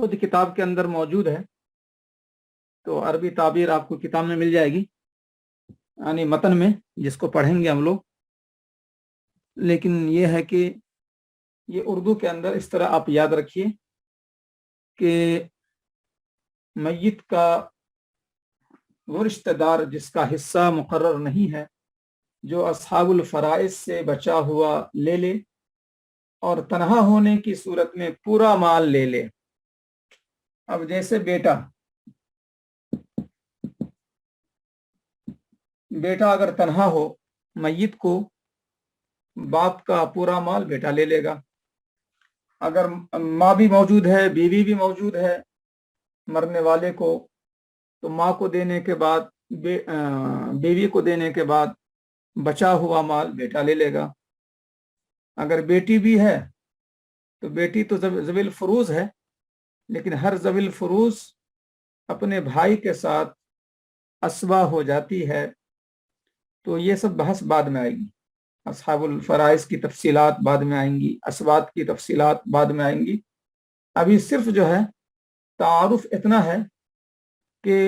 خود کتاب کے اندر موجود ہے، تو عربی تعبیر آپ کو کتاب میں مل جائے گی، یعنی متن میں، جس کو پڑھیں گے ہم لوگ. لیکن یہ ہے کہ یہ اردو کے اندر اس طرح آپ یاد رکھیے کہ میت کا وہ رشتہ دار جس کا حصہ مقرر نہیں ہے، جو اصحاب الفرائض سے بچا ہوا لے لے اور تنہا ہونے کی صورت میں پورا مال لے لے. اب جیسے بیٹا اگر تنہا ہو، میت کو باپ کا پورا مال بیٹا لے لے گا. اگر ماں بھی موجود ہے، بیوی بھی موجود ہے مرنے والے کو، تو ماں کو دینے کے بعد، بیوی کو دینے کے بعد بچا ہوا مال بیٹا لے لے گا. اگر بیٹی بھی ہے تو بیٹی تو ذوی الفروض ہے، لیکن ہر ذوی الفروض اپنے بھائی کے ساتھ اسبا ہو جاتی ہے. تو یہ سب بحث بعد میں آئے گی. اصحاب الفرائض کی تفصیلات بعد میں آئیں گی، اسبات کی تفصیلات بعد میں آئیں گی. ابھی صرف جو ہے تعارف اتنا ہے کہ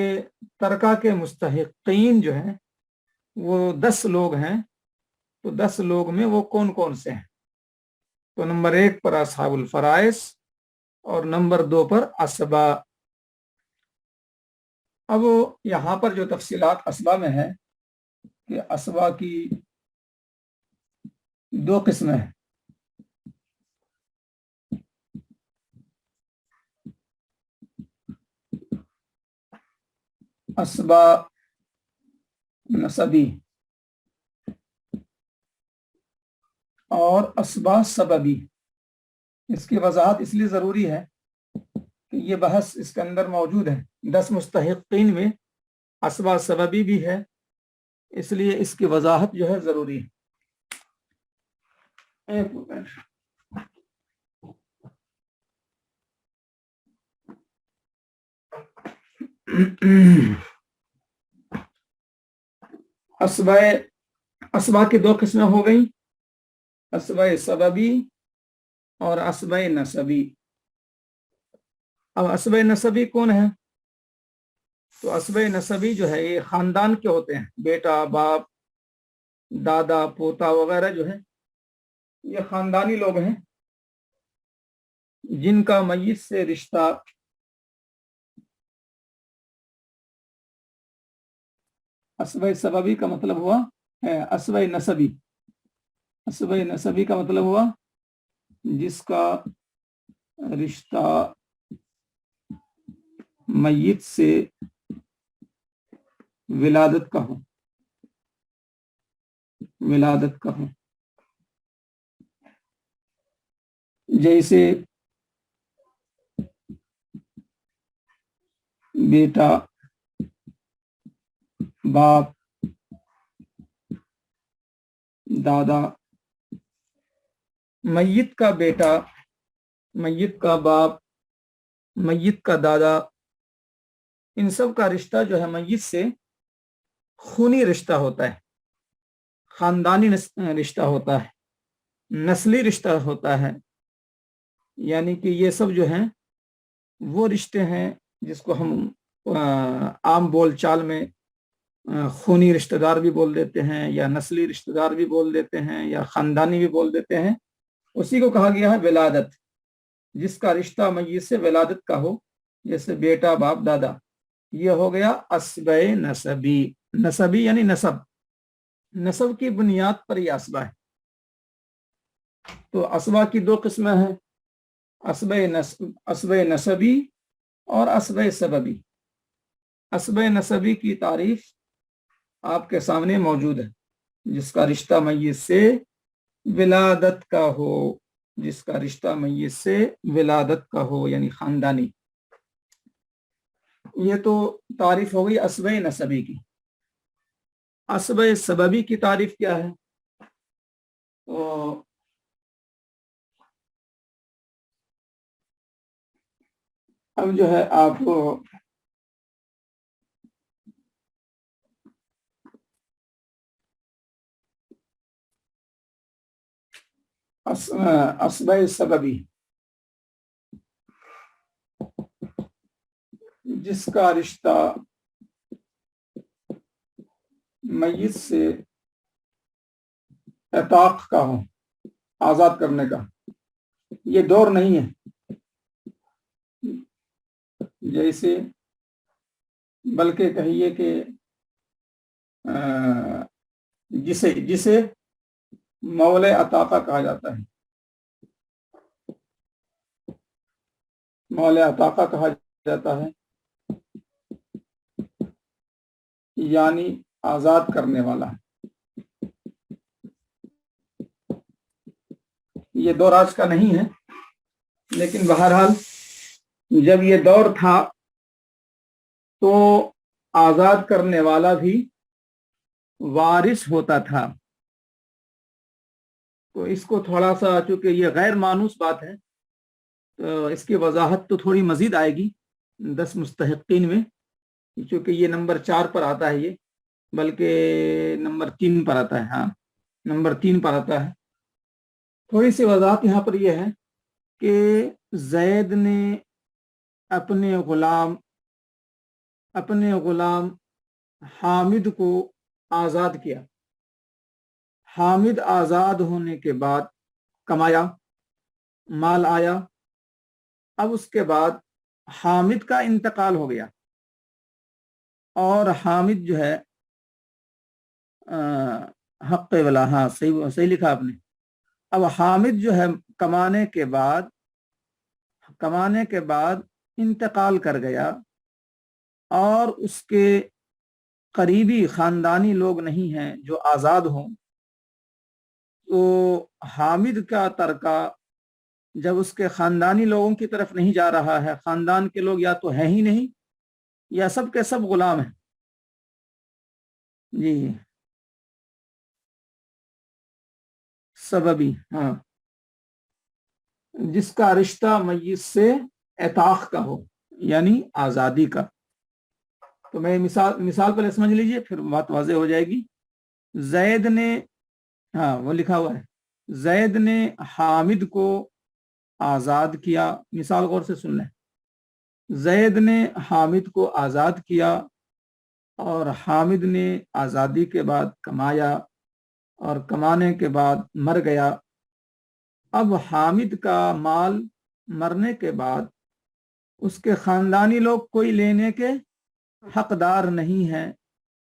ترکہ کے مستحقین جو ہیں وہ 10 لوگ ہیں. تو 10 لوگ میں وہ کون کون سے ہیں؟ تو نمبر 1 پر اصحاب الفرائض اور نمبر 2 پر اسبا. اب یہاں پر جو تفصیلات اسبا میں ہے کہ اسبا کی 2 قسمیں ہیں. اسبا نسبی اور اسبا سببی. اس کی وضاحت اس لیے ضروری ہے کہ یہ بحث اس کے اندر موجود ہے. 10 مستحقین میں اسبا سببی بھی ہے، اس لیے اس کی وضاحت جو ہے ضروری ہے. ایک منٹ. اسبا کی 2 قسمیں ہو گئیں، اسبا سببی اور اسبا نسبی. اب اسبا نسبی کون ہے؟ تو اسبا نسبی جو ہے یہ خاندان کے ہوتے ہیں. بیٹا، باپ، دادا، پوتا وغیرہ جو ہے یہ خاندانی لوگ ہیں جن کا میت سے رشتہ اسبا سببی کا مطلب ہوا اسبا نسبی. اسبا نسبی کا مطلب ہوا جس کا رشتہ میت سے ولادت کا ہو. جیسے بیٹا، باپ، دادا. میت کا بیٹا، میت کا باپ، میت کا دادا، ان سب کا رشتہ جو ہے میت سے خونی رشتہ ہوتا ہے، خاندانی رشتہ ہوتا ہے، نسلی رشتہ ہوتا ہے. یعنی کہ یہ سب جو ہیں وہ رشتے ہیں جس کو ہم عام بول چال میں خونی رشتہ دار بھی بول دیتے ہیں، یا نسلی رشتہ دار بھی بول دیتے ہیں، یا خاندانی بھی بول دیتے ہیں. اسی کو کہا گیا ہے ولادت، جس کا رشتہ میت سے ولادت کا ہو، جیسے بیٹا، باپ، دادا. یہ ہو گیا اسبا نسبی. نسبی یعنی نسب کی بنیاد پر یہ اسبا ہے. تو اسبا کی 2 قسمیں ہیں، اسبا نسبی اور اسبا سببی. اسبا نسبی کی تعریف آپ کے سامنے موجود ہے، جس کا رشتہ میت سے ولادت کا ہو، جس کا رشتہ میت سے ولادت کا ہو، یعنی خاندانی. یہ تو تعریف ہو گئی اسبا نسبی کی. اسبا سببی کی تعریف کیا ہے؟ تو اب جو ہے آپ کو اسبا سببی جس کا رشتہ میت سے عتاق کا ہو، آزاد کرنے کا، یہ دور نہیں ہے. جیسے بلکہ کہیے کہ جسے مولے عتاقہ کہا جاتا ہے، مولے عتاقہ کہا جاتا ہے، یعنی آزاد کرنے والا. یہ دور آج کا نہیں ہے، لیکن بہرحال جب یہ دور تھا تو آزاد کرنے والا بھی وارث ہوتا تھا. تو اس کو تھوڑا سا، چونکہ یہ غیر مانوس بات ہے، تو اس کی وضاحت تو تھوڑی مزید آئے گی 10 مستحقین میں، چونکہ یہ نمبر 4 پر آتا ہے، یہ بلکہ نمبر 3 پر آتا ہے. ہاں، نمبر 3 پر آتا ہے. تھوڑی سی وضاحت یہاں پر یہ ہے کہ زید نے اپنے غلام حامد کو آزاد کیا. حامد آزاد ہونے کے بعد کمایا، مال آیا. اب اس کے بعد حامد کا انتقال ہو گیا، اور حامد جو ہے حق والا، ہاں صحیح لکھا آپ نے. اب حامد جو ہے کمانے کے بعد انتقال کر گیا، اور اس کے قریبی خاندانی لوگ نہیں ہیں جو آزاد ہوں. تو حامد کا ترکہ جب اس کے خاندانی لوگوں کی طرف نہیں جا رہا ہے، خاندان کے لوگ یا تو ہیں ہی نہیں، یا سب کے سب غلام ہیں. جی سببی، ہاں، جس کا رشتہ میت سے عتاق کا ہو، یعنی آزادی کا. تو میں مثال پہلے سمجھ لیجئے، پھر بات واضح ہو جائے گی. زید نے، ہاں وہ لکھا ہوا ہے، زید نے حامد کو آزاد کیا. مثال غور سے سن لیں. زید نے حامد کو آزاد کیا، اور حامد نے آزادی کے بعد کمایا، اور کمانے کے بعد مر گیا. اب حامد کا مال مرنے کے بعد اس کے خاندانی لوگ کوئی لینے کے حقدار نہیں ہیں،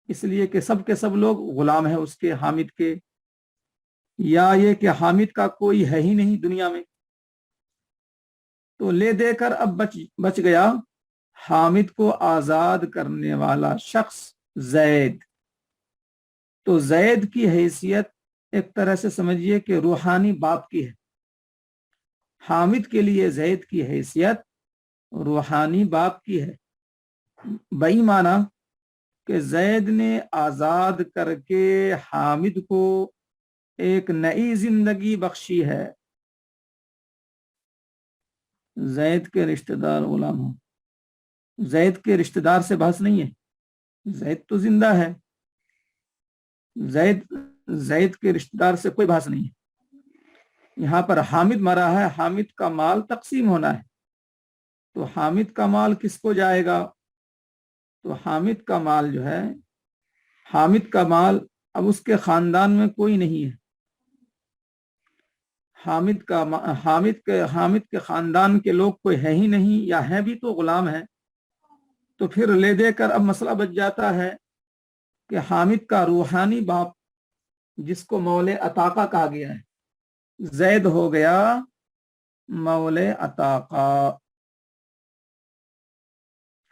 اس لیے کہ سب کے سب لوگ غلام ہیں اس کے، حامد کے. یا یہ کہ حامد کا کوئی ہے ہی نہیں دنیا میں، تو لے دے کر اب بچ گیا حامد کو آزاد کرنے والا شخص زید. تو زید کی حیثیت ایک طرح سے سمجھیے کہ روحانی باپ کی ہے. حامد کے لیے زید کی حیثیت روحانی باپ کی ہے، بئی معنی کہ زید نے آزاد کر کے حامد کو ایک نئی زندگی بخشی ہے. زید کے رشتہ دار غلام ہوں، زید کے رشتہ دار سے بحث نہیں ہے، زید تو زندہ ہے. زید کے رشتہ دار سے کوئی بحث نہیں ہے. یہاں پر حامد مرا ہے، حامد کا مال تقسیم ہونا ہے. تو حامد کا مال کس کو جائے گا؟ تو حامد کا مال جو ہے، حامد کا مال اب اس کے خاندان میں کوئی نہیں ہے. حامد کے خاندان کے لوگ کوئی ہے ہی نہیں، یا ہیں بھی تو غلام ہیں. تو پھر لے دے کر اب مسئلہ بچ جاتا ہے کہ حامد کا روحانی باپ، جس کو مولے عتاقہ کہا گیا ہے، زید ہو گیا مولے عتاقہ.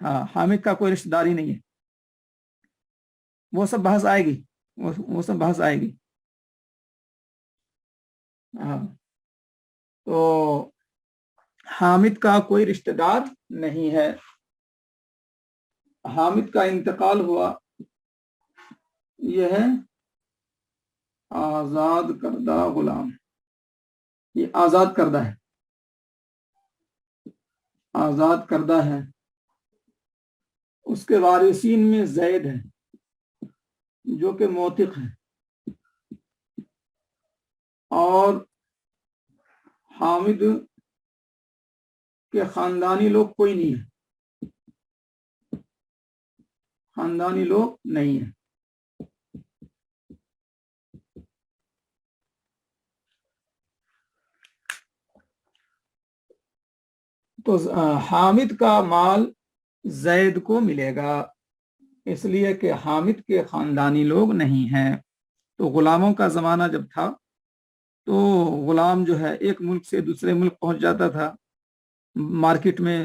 ہاں، حامد کا کوئی رشتہ داری نہیں ہے. وہ سب بحث آئے گی، وہ سب بحث آئے گی. ہاں، تو حامد کا کوئی رشتہ دار نہیں ہے. حامد کا انتقال ہوا، یہ ہے آزاد کردہ غلام، یہ آزاد کردہ ہے، آزاد کردہ ہے. اس کے وارثین میں زید ہے جو کہ موثق ہے، اور حامد کے خاندانی لوگ کوئی نہیں ہے. خاندانی لوگ نہیں ہیں۔ تو حامد کا مال زید کو ملے گا، اس لیے کہ حامد کے خاندانی لوگ نہیں ہیں۔ تو غلاموں کا زمانہ جب تھا تو غلام جو ہے ایک ملک سے دوسرے ملک پہنچ جاتا تھا، مارکیٹ میں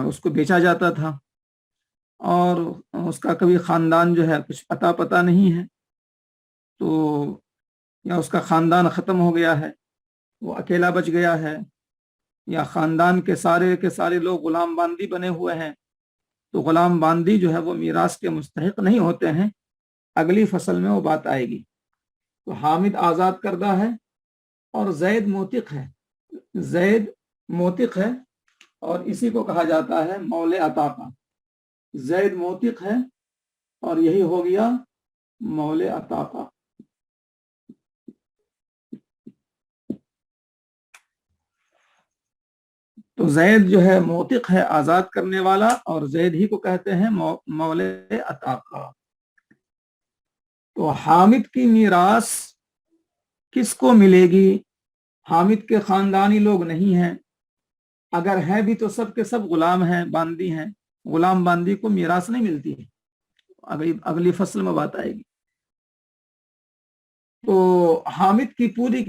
اس کو بیچا جاتا تھا، اور اس کا کبھی خاندان جو ہے کچھ پتہ نہیں ہے، تو یا اس کا خاندان ختم ہو گیا ہے، وہ اکیلا بچ گیا ہے، یا خاندان کے سارے لوگ غلام باندی بنے ہوئے ہیں، تو غلام باندی جو ہے وہ میراث کے مستحق نہیں ہوتے ہیں۔ اگلی فصل میں وہ بات آئے گی۔ تو حامد آزاد کردہ ہے اور زید موتق ہے، زید موتق ہے، اور اسی کو کہا جاتا ہے مول عتاقہ۔ زید موتق ہے اور یہی ہو گیا مول عتاقہ۔ تو زید جو ہے موتق ہے، آزاد کرنے والا، اور زید ہی کو کہتے ہیں مول عتاقہ۔ تو حامد کی میراث کس کو ملے گی؟ حامد کے خاندانی لوگ نہیں ہیں، اگر ہے بھی تو سب کے سب غلام ہیں، باندی ہیں، غلام باندی کو میراث نہیں ملتی ہے۔ اگلی فصل میں بات آئے گی۔ تو حامد کی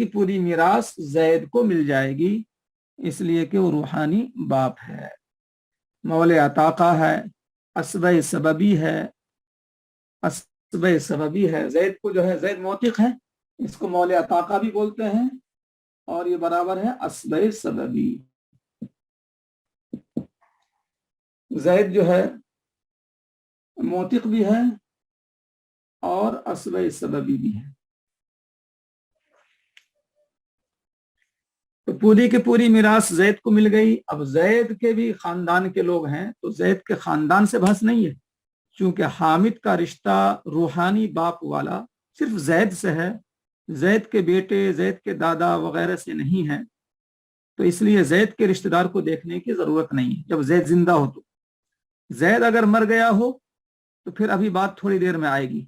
پوری میراث زید کو مل جائے گی، اس لیے کہ وہ روحانی باپ ہے، مول عتاقہ ہے، اسبہ سببی ہے، اسبہ سببی ہے۔ زید کو جو ہے زید موتق ہے، اس کو مول عتاقہ بھی بولتے ہیں، اور یہ برابر ہے اسبہ سببی۔ زید جو ہے موتق بھی ہے اور اسبہ سببی بھی ہے۔ تو پوری میراث زید کو مل گئی۔ اب زید کے بھی خاندان کے لوگ ہیں، تو زید کے خاندان سے بحث نہیں ہے، چونکہ حامد کا رشتہ روحانی باپ والا صرف زید سے ہے، زید کے بیٹے، زید کے دادا وغیرہ سے نہیں ہے، تو اس لیے زید کے رشتہ دار کو دیکھنے کی ضرورت نہیں ہے جب زید زندہ ہو۔ تو زید اگر مر گیا ہو تو پھر ابھی بات تھوڑی دیر میں آئے گی،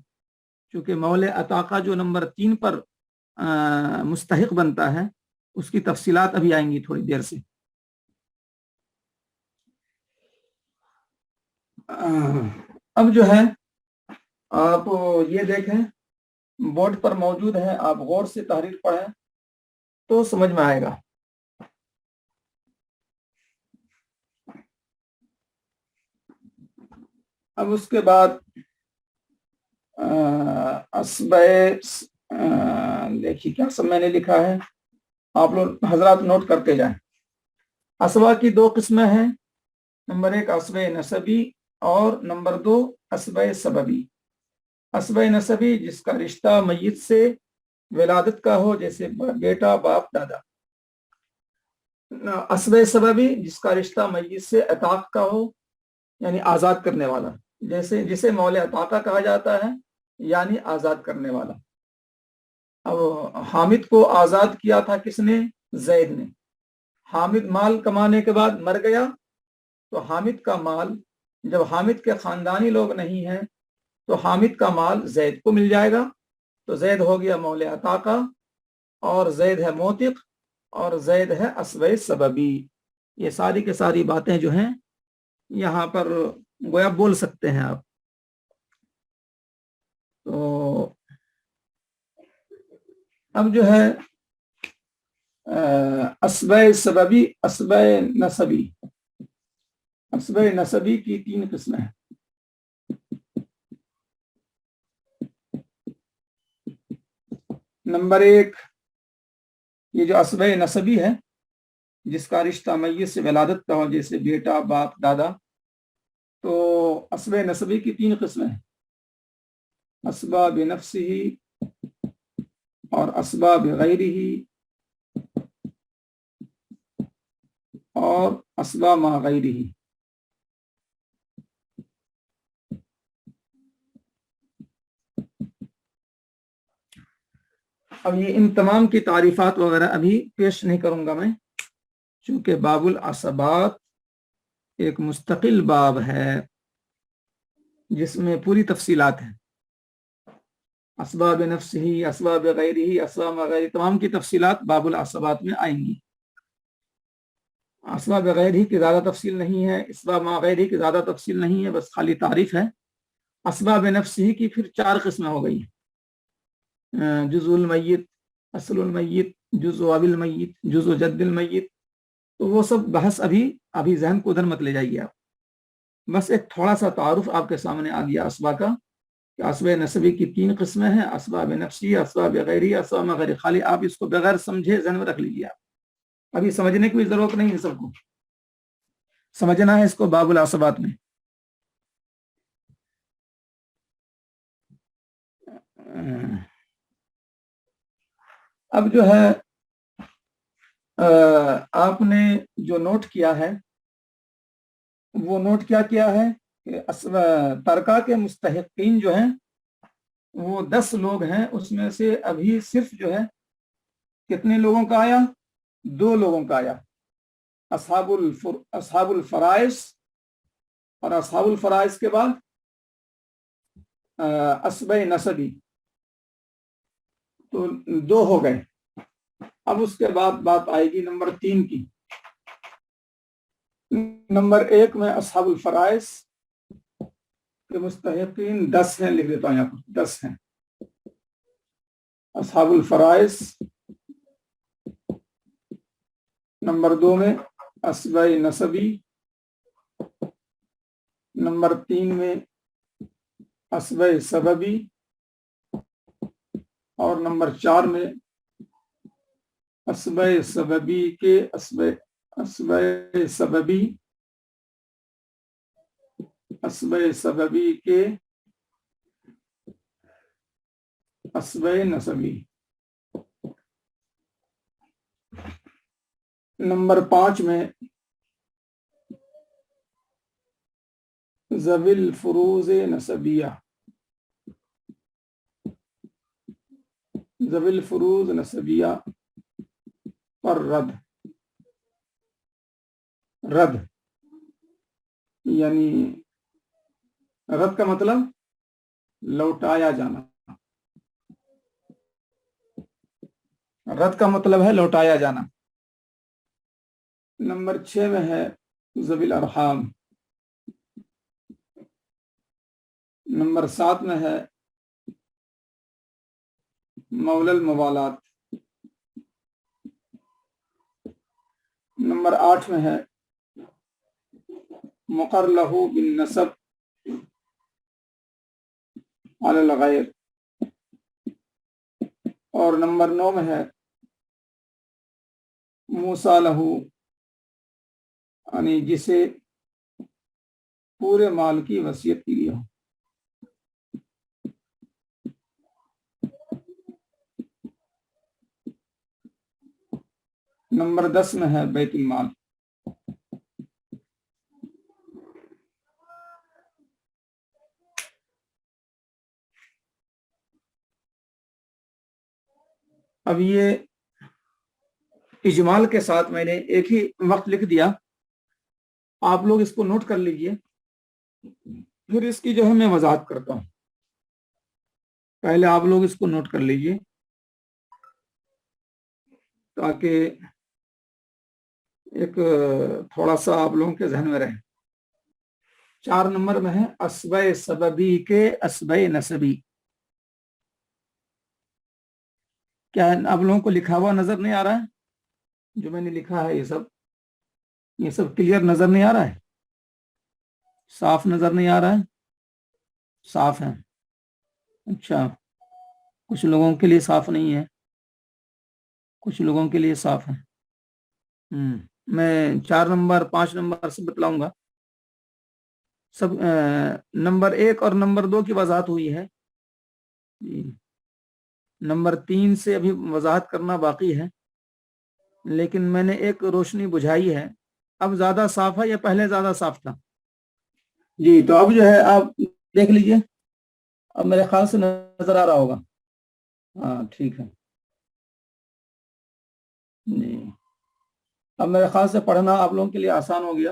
چونکہ مول عتاقہ جو نمبر 3 پر مستحق بنتا ہے، اس کی تفصیلات ابھی آئیں گی تھوڑی دیر سے۔ اب جو ہے آپ یہ دیکھیں، بورڈ پر موجود ہے، آپ غور سے تحریر پڑھیں تو سمجھ میں آئے گا۔ اب اس کے بعد دیکھیے کیا سب میں نے لکھا ہے، آپ لوگ حضرات نوٹ کرتے جائیں۔ اسبا کی 2 قسمیں ہیں، نمبر 1 اسبہ نسبی اور نمبر 2 اسبہ سببی۔ اسبہ نسبی جس کا رشتہ میت سے ولادت کا ہو، جیسے بیٹا، باپ، دادا۔ اسبہ سببی جس کا رشتہ میت سے عتاق کا ہو، یعنی آزاد کرنے والا، جسے مول عتاقہ کہا جاتا ہے، یعنی آزاد کرنے والا۔ اب حامد کو آزاد کیا تھا کس نے؟ زید نے۔ حامد مال کمانے کے بعد مر گیا، تو حامد کا مال، جب حامد کے خاندانی لوگ نہیں ہیں تو حامد کا مال زید کو مل جائے گا، تو زید ہو گیا مول عتاقہ، اور زید ہے موتق، اور زید ہے اسبہ سببی۔ یہ ساری کے ساری باتیں جو ہیں یہاں پر گویا بول سکتے ہیں آپ۔ تو اب جو ہے اسبہ سببی، اسبہ نسبی، اسبہ نسبی کی 3 قسمیں ہیں۔ نمبر 1 یہ جو اسبہ نسبی ہے، جس کا رشتہ میت سے ولادت کا ہو، جیسے بیٹا، باپ، دادا، تو اسبہ نسبی کی 3 قسمیں ہیں، اسبہ بنفسہ اور اسبہ بغیرہ اور اسبہ ما غیرہ۔ اب یہ ان تمام کی تعریفات وغیرہ ابھی پیش نہیں کروں گا میں، چونکہ باب العصبات ایک مستقل باب ہے، جس میں پوری تفصیلات ہیں، اسباب نفس ہی، اسباب غیر ہی، اسباب غیر، تمام کی تفصیلات باب العصبات میں آئیں گی۔ اسباب غیر ہی کی زیادہ تفصیل نہیں ہے، اسباب غیر ہی کی زیادہ تفصیل نہیں ہے، بس خالی تعریف ہے۔ اسباب نفس ہی کی پھر 4 قسمیں ہو گئی ہیں، جزء المیت، اصل المیت، جزء اب المیت، جزء جد المیت۔ تو وہ سب بحث ابھی ذہن کو ادھر مت لے جائیے آپ، بس ایک تھوڑا سا تعارف آپ کے سامنے آ گیا اسباب کا، کہ اسباب نسبی کی 3 قسمیں ہیں، اسباب نفسی، اسباب غیری، اسباب غیر۔ خالی آپ اس کو بغیر سمجھے ذہن میں رکھ لیجیے، آپ ابھی سمجھنے کی بھی ضرورت نہیں ہے، سب کو سمجھنا ہے اس کو باب العصبات میں۔ اب جو ہے آپ نے جو نوٹ کیا ہے وہ نوٹ کیا ہے کہ ترکہ کے مستحقین جو ہیں وہ 10 لوگ ہیں، اس میں سے ابھی صرف جو ہے کتنے لوگوں کا آیا؟ 2 لوگوں کا آیا، اصحاب الفرائض، اور اصحاب الفرائض کے بعد اسبۂ نسبی، تو 2 ہو گئے۔ اب اس کے بعد بات آئے گی نمبر 3 کی۔ نمبر 1 میں اصحاب الفرائض کے مستحقین 10 ہیں، لکھ دیتا ہوں یہاں پر 10 ہیں اصحاب الفرائض۔ نمبر 2 میں اسبۂ نسبی، نمبر 3 میں اسبۂ سببی، اور نمبر 4 میں اسبۂ سببی کے اسبۂ سببی، اسبۂ سببی کے اسبۂ نسبی۔ نمبر 5 میں ذوی الفروض نسبیہ، ذوی الفروض نسبیہ پر رد، یعنی رد کا مطلب لوٹایا جانا، رد کا مطلب ہے لوٹایا جانا۔ نمبر 6 میں ہے ذوی الارحام، نمبر 7 میں ہے مولا الموالات، نمبر 8 میں ہے مقر لہو بالنسب علی الغیر، اور نمبر 9 میں ہے موسیٰ لہو، یعنی جسے پورے مال کی وصیت کی گئی ہو۔ نمبر 10 میں ہے بیت المال۔ اب یہ اجمال کے ساتھ میں نے ایک ہی وقت لکھ دیا، آپ لوگ اس کو نوٹ کر لیجئے، پھر اس کی جو ہے میں وضاحت کرتا ہوں۔ پہلے آپ لوگ اس کو نوٹ کر لیجئے تاکہ ایک تھوڑا سا آپ لوگوں کے ذہن میں رہے۔ 4 نمبر میں ہے اسبۂ سببی کے اسبۂ نسبی۔ کیا آپ لوگوں کو لکھا ہوا نظر نہیں آ رہا ہے؟ جو میں نے لکھا ہے یہ سب کلیئر نظر نہیں آ رہا ہے؟ صاف نظر نہیں آ رہا ہے؟ صاف ہے؟ اچھا، کچھ لوگوں کے لیے صاف نہیں ہے، کچھ لوگوں کے لیے صاف ہے۔ میں 4 نمبر 5 نمبر سے بتلاؤں گا سب۔ نمبر 1 اور نمبر 2 کی وضاحت ہوئی ہے، نمبر 3 سے ابھی وضاحت کرنا باقی ہے، لیکن میں نے ایک روشنی بجھائی ہے۔ اب زیادہ صاف ہے یا پہلے زیادہ صاف تھا؟ جی، تو اب جو ہے آپ دیکھ لیجئے، اب میرے خیال سے نظر آ رہا ہوگا۔ ہاں ٹھیک ہے جی، اب میرے خیال سے پڑھنا آپ لوگوں کے لیے آسان ہو گیا۔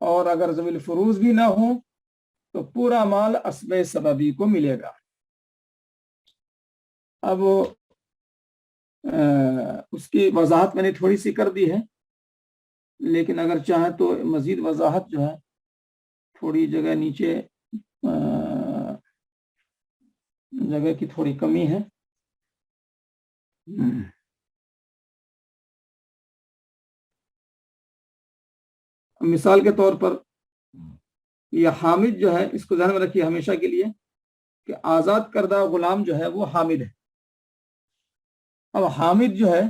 اور اگر ذویل فروز بھی نہ ہو تو پورا مال اسبہ سببی کو ملے گا۔ اب اس کی وضاحت میں نے تھوڑی سی کر دی ہے، لیکن اگر چاہیں تو مزید وضاحت جو ہے تھوڑی جگہ نیچے جگہ کی تھوڑی کمی ہے۔ مثال کے طور پر یہ حامد جو ہے، اس کو ذہن میں رکھیے ہمیشہ کے لیے کہ آزاد کردہ غلام جو ہے وہ حامد ہے۔ اب حامد جو ہے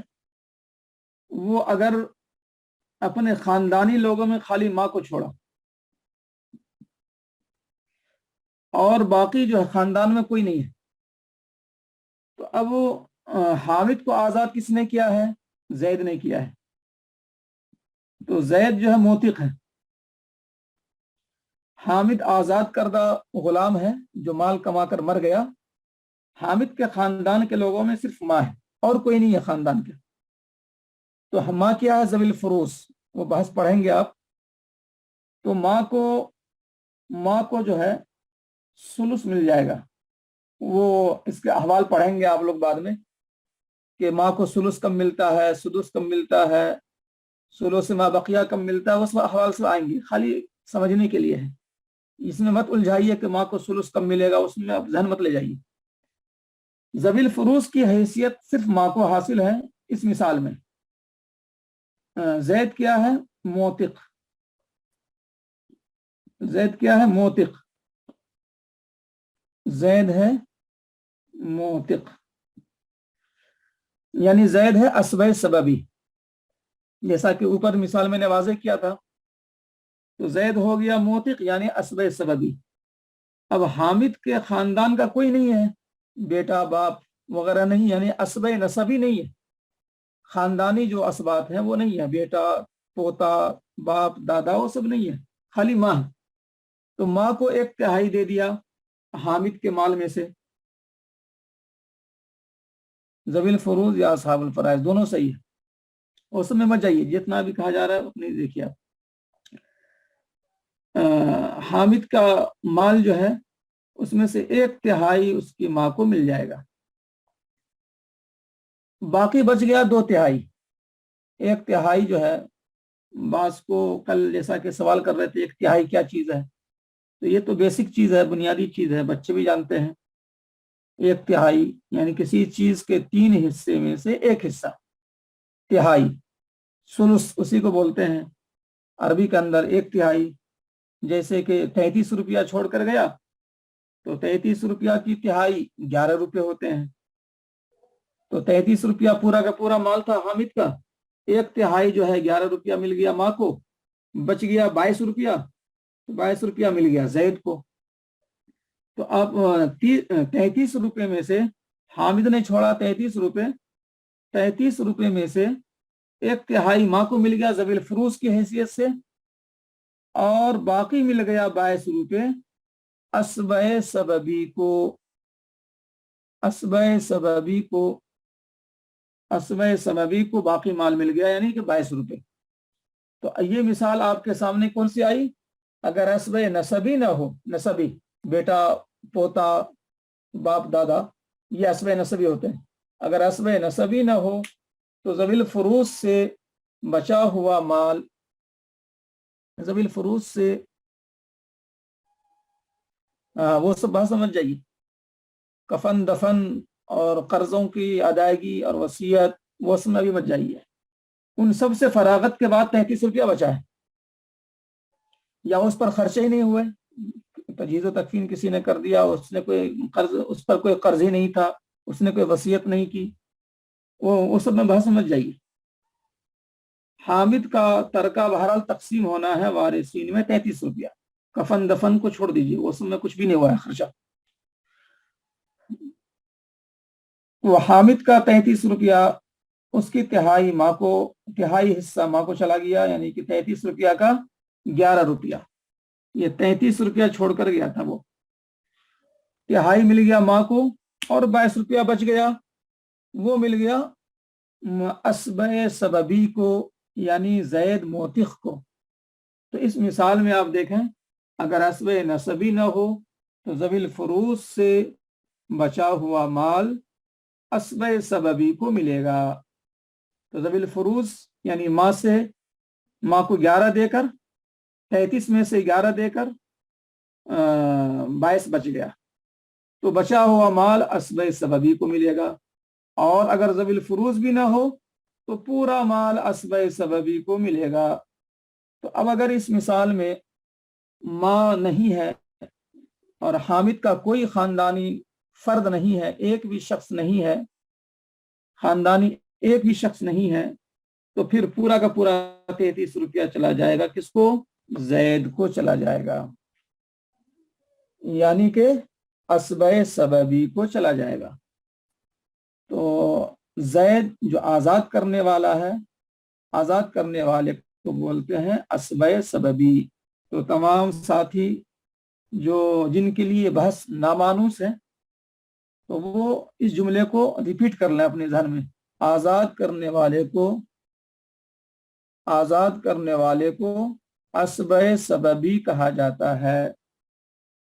وہ اگر اپنے خاندانی لوگوں میں خالی ماں کو چھوڑا اور باقی جو ہے خاندان میں کوئی نہیں ہے، تو اب حامد کو آزاد کس نے کیا ہے؟ زید نے کیا ہے۔ تو زید جو ہے موثق ہے، حامد آزاد کردہ غلام ہے جو مال کما کر مر گیا۔ حامد کے خاندان کے لوگوں میں صرف ماں ہے اور کوئی نہیں ہے خاندان کے۔ تو ماں کیا ہے؟ ذوی الفروز، وہ بحث پڑھیں گے آپ۔ تو ماں کو جو ہے سلس مل جائے گا، وہ اس کے احوال پڑھیں گے آپ لوگ بعد میں کہ ماں کو سلس کم ملتا ہے، سدس کم ملتا ہے، سلس ما بقیہ کم ملتا ہے، اس احوال سے آئیں گے، خالی سمجھنے کے لیے ہے۔ اس میں مت الجھائیے کہ ماں کو سلس کم ملے گا، اس میں آپ ذہن مت لے جائیے۔ ذوی الفروز کی حیثیت صرف ماں کو حاصل ہے اس مثال میں۔ زید کیا ہے؟ موثق۔ زید کیا ہے؟ موثق۔ زید ہے موثق، یعنی زید ہے اسبہ سببی، جیسا کہ اوپر مثال میں نے واضح کیا تھا۔ تو زید ہو گیا موثق یعنی اسبہ سببی۔ اب حامد کے خاندان کا کوئی نہیں ہے، بیٹا باپ وغیرہ نہیں، یعنی اسبہ نسبی نہیں ہے، خاندانی جو اسبات ہیں وہ نہیں ہے، بیٹا پوتا باپ دادا وہ سب نہیں ہے، خالی ماں ہے۔ تو ماں کو 1/3 دے دیا حامد کے مال میں سے۔ ذوی الفروز یا اصحاب الفرائض دونوں صحیح ہے، اس میں مت جائیے، جتنا بھی کہا جا رہا ہے اپنی دیکھیے آپ۔ حامد کا مال جو ہے اس میں سے 1/3 اس کی ماں کو مل جائے گا، باقی بچ گیا 2/3۔ 1/3 جو ہے بعض کو کل جیسا کہ سوال کر رہے تھے 1/3 کیا چیز ہے، تو یہ تو بیسک چیز ہے، بنیادی چیز ہے، بچے بھی جانتے ہیں۔ 1/3 یعنی کسی چیز کے 3 حصے میں سے 1 حصہ، تہائی، سلس اسی کو بولتے ہیں عربی کے اندر 1/3۔ جیسے کہ 33 روپیہ چھوڑ کر گیا تو 33 روپیہ کی تہائی 11 روپے ہوتے ہیں۔ تو 33 روپیہ پورا کا پورا مال تھا حامد کا، 1/3 جو ہے 11 روپیہ مل گیا ماں کو، بچ گیا 22 روپیہ، 22 روپیہ مل گیا زید کو۔ تو اب 33 روپے میں سے حامد نے چھوڑا 33 روپے، 33 روپے میں سے 1/3 ماں کو مل گیا ذوی الفروز کی حیثیت سے، اور باقی مل گیا 22 روپے اسبہ سببی کو۔ اسبہ سببی کو باقی مال مل گیا یعنی کہ 22 روپے۔ تو یہ مثال آپ کے سامنے کون سی آئی؟ اگر اسبہ نسبی نہ ہو، نسبی بیٹا پوتا باپ دادا یہ اسبہ نسبی ہوتے ہیں، اگر اسبہ نسبی نہ ہو تو ذوی الفروز سے بچا ہوا مال، ذوی الفروز سے وہ سب بات سمجھ جائیے، کفن دفن اور قرضوں کی ادائیگی اور وصیت وہ سب میں بھی مت جائیے، ان سب سے فراغت کے بعد 33 روپیہ بچا ہے، یا اس پر خرچے ہی نہیں ہوئے، تجہیز و تکفین کسی نے کر دیا، اس نے کوئی قرض، اس پر کوئی قرض ہی نہیں تھا، اس نے کوئی وصیت نہیں کی، وہ سب میں بات سمجھ جائیے۔ حامد کا ترکہ بہرحال تقسیم ہونا ہے وارثین میں 33 روپیہ، کفن دفن کو چھوڑ دیجیے، وہ سب میں کچھ بھی نہیں ہوا ہے خرچہ۔ وہ حامد کا 33 روپیہ، اس کی تہائی ماں کو، تہائی حصہ ماں کو چلا گیا، یعنی کہ 33 روپیہ کا 11 روپیہ، یہ 33 روپیہ چھوڑ کر گیا تھا، وہ تہائی مل گیا ماں کو، اور 22 روپیہ بچ گیا، وہ مل گیا اسبہ سببی کو، یعنی زید موثق کو۔ تو اس مثال میں آپ دیکھیں اگر اسب نسبی نہ ہو تو ذوی الفروض سے بچا ہوا مال اسب سببی کو ملے گا. تو ذوی الفروض یعنی ماں کو 11 دے کر 33 میں سے 11 دے کر 22 بچ گیا تو بچا ہوا مال اسب سببی کو ملے گا. اور اگر ذوی الفروض بھی نہ ہو تو پورا مال اسب سببی کو ملے گا. تو اب اگر اس مثال میں ماں نہیں ہے اور حامد کا کوئی خاندانی فرد نہیں ہے، ایک بھی شخص نہیں ہے، خاندانی ایک بھی شخص نہیں ہے، تو پھر پورا کا پورا 33 روپیہ چلا جائے گا کس کو؟ زید کو چلا جائے گا، یعنی کہ اسب سببی کو چلا جائے گا. تو زید جو آزاد کرنے والا ہے، آزاد کرنے والے کو بولتے ہیں اسب سببی. تو تمام ساتھی جن کے لیے بحث نامانوس ہے تو وہ اس جملے کو ریپیٹ کر لیں اپنے ذہن میں. آزاد کرنے والے کو اسب سببی کہا جاتا ہے.